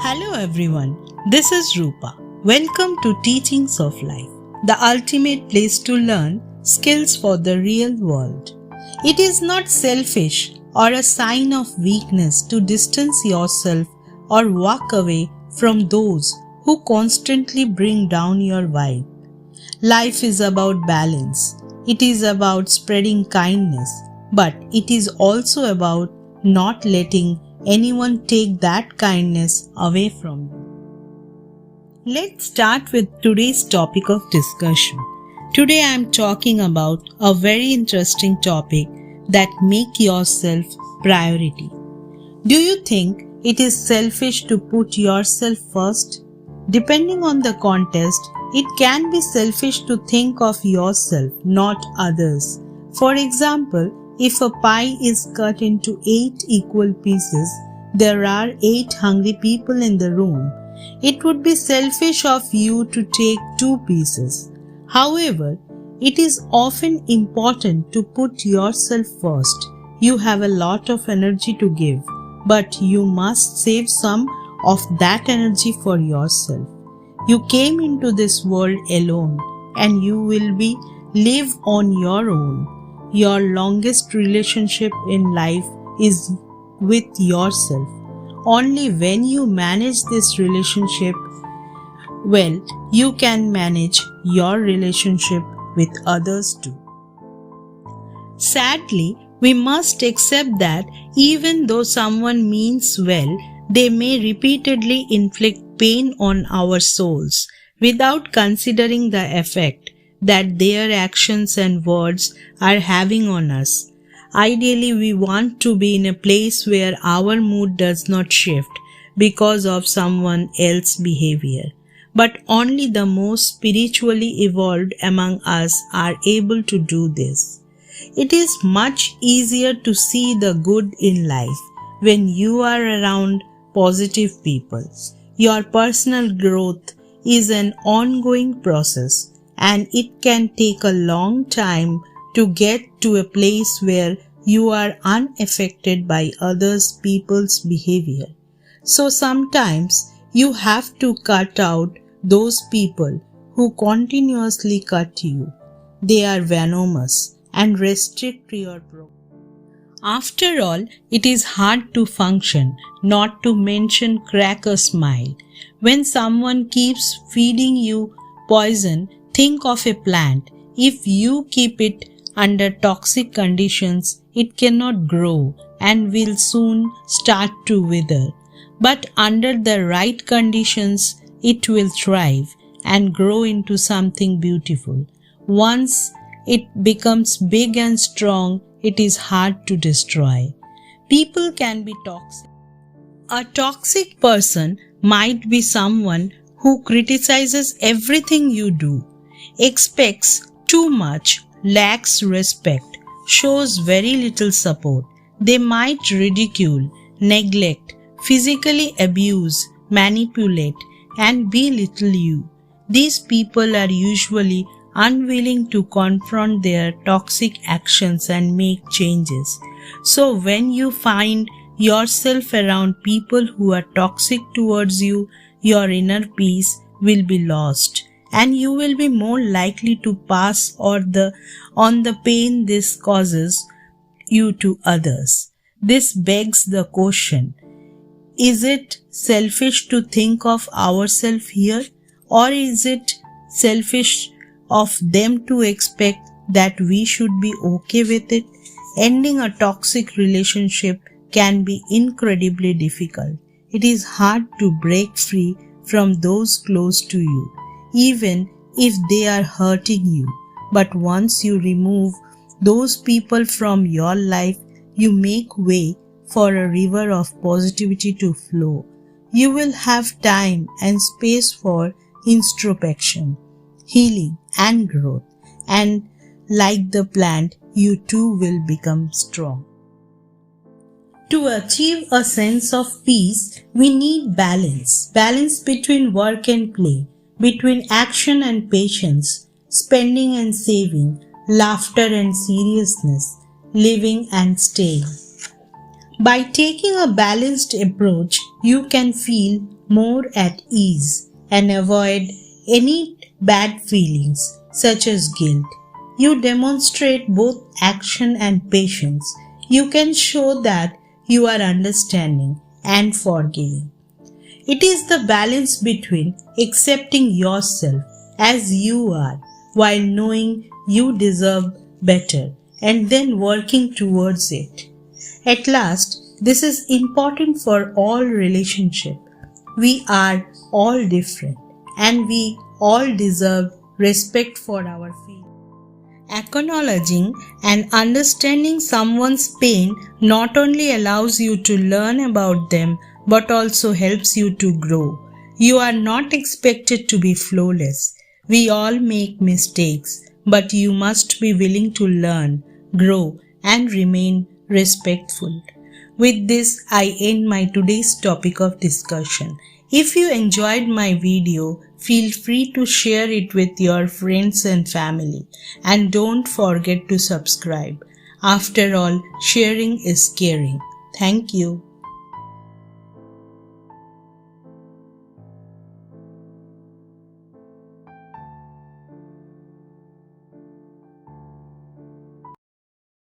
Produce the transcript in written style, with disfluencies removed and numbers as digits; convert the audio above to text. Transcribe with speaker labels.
Speaker 1: Hello everyone, this is Rupa. Welcome to Teachings of Life, the ultimate place to learn skills for the real world. It is not selfish or a sign of weakness to distance yourself or walk away from those who constantly bring down your vibe. Life is about balance. It is about spreading kindness, but it is also about not letting anyone take that kindness away from you. Let's start with today's topic of discussion. Today I am talking about a very interesting topic that make yourself priority. Do you think it is selfish to put yourself first? Depending on the context, it can be selfish to think of yourself, not others. For example, if a pie is cut into 8 equal pieces, there are 8 hungry people in the room. It would be selfish of you to take 2 pieces. However, it is often important to put yourself first. You have a lot of energy to give, but you must save some of that energy for yourself. You came into this world alone and you will live on your own. Your longest relationship in life is with yourself. Only when you manage this relationship well, you can manage your relationship with others too. Sadly, we must accept that even though someone means well, they may repeatedly inflict pain on our souls without considering the effect that their actions and words are having on us. Ideally, we want to be in a place where our mood does not shift because of someone else's behavior. But only the most spiritually evolved among us are able to do this. It is much easier to see the good in life when you are around positive people. Your personal growth is an ongoing process, and it can take a long time to get to a place where you are unaffected by others people's behavior. So sometimes you have to cut out those people who continuously cut you. They are venomous and restrict your progress. After all, it is hard to function, not to mention crack a smile. When someone keeps feeding you poison, think of a plant. If you keep it under toxic conditions, it cannot grow and will soon start to wither. But under the right conditions, it will thrive and grow into something beautiful. Once it becomes big and strong, it is hard to destroy. People can be toxic. A toxic person might be someone who criticizes everything you do, expects too much, lacks respect, shows very little support. They might ridicule, neglect, physically abuse, manipulate, and belittle you. These people are usually unwilling to confront their toxic actions and make changes. So when you find yourself around people who are toxic towards you, your inner peace will be lost, and you will be more likely to pass on the pain this causes you to others. This begs the question, is it selfish to think of ourselves here, or is it selfish of them to expect that we should be okay with it? Ending a toxic relationship can be incredibly difficult. It is hard to break free from those close to you, even if they are hurting you. But once you remove those people from your life, you make way for a river of positivity to flow. You will have time and space for introspection, healing, and growth. And like the plant, you too will become strong. To achieve a sense of peace, we need balance. Balance between work and play, between action and patience, spending and saving, laughter and seriousness, living and staying. By taking a balanced approach, you can feel more at ease and avoid any bad feelings such as guilt. You demonstrate both action and patience. You can show that you are understanding and forgiving. It is the balance between accepting yourself as you are while knowing you deserve better and then working towards it. At last, this is important for all relationships. We are all different and we all deserve respect for our feelings. Acknowledging and understanding someone's pain not only allows you to learn about them but also helps you to grow. You are not expected to be flawless. We all make mistakes, but you must be willing to learn, grow, and remain respectful. With this, I end my today's topic of discussion. If you enjoyed my video, feel free to share it with your friends and family. And don't forget to subscribe. After all, sharing is caring. Thank you.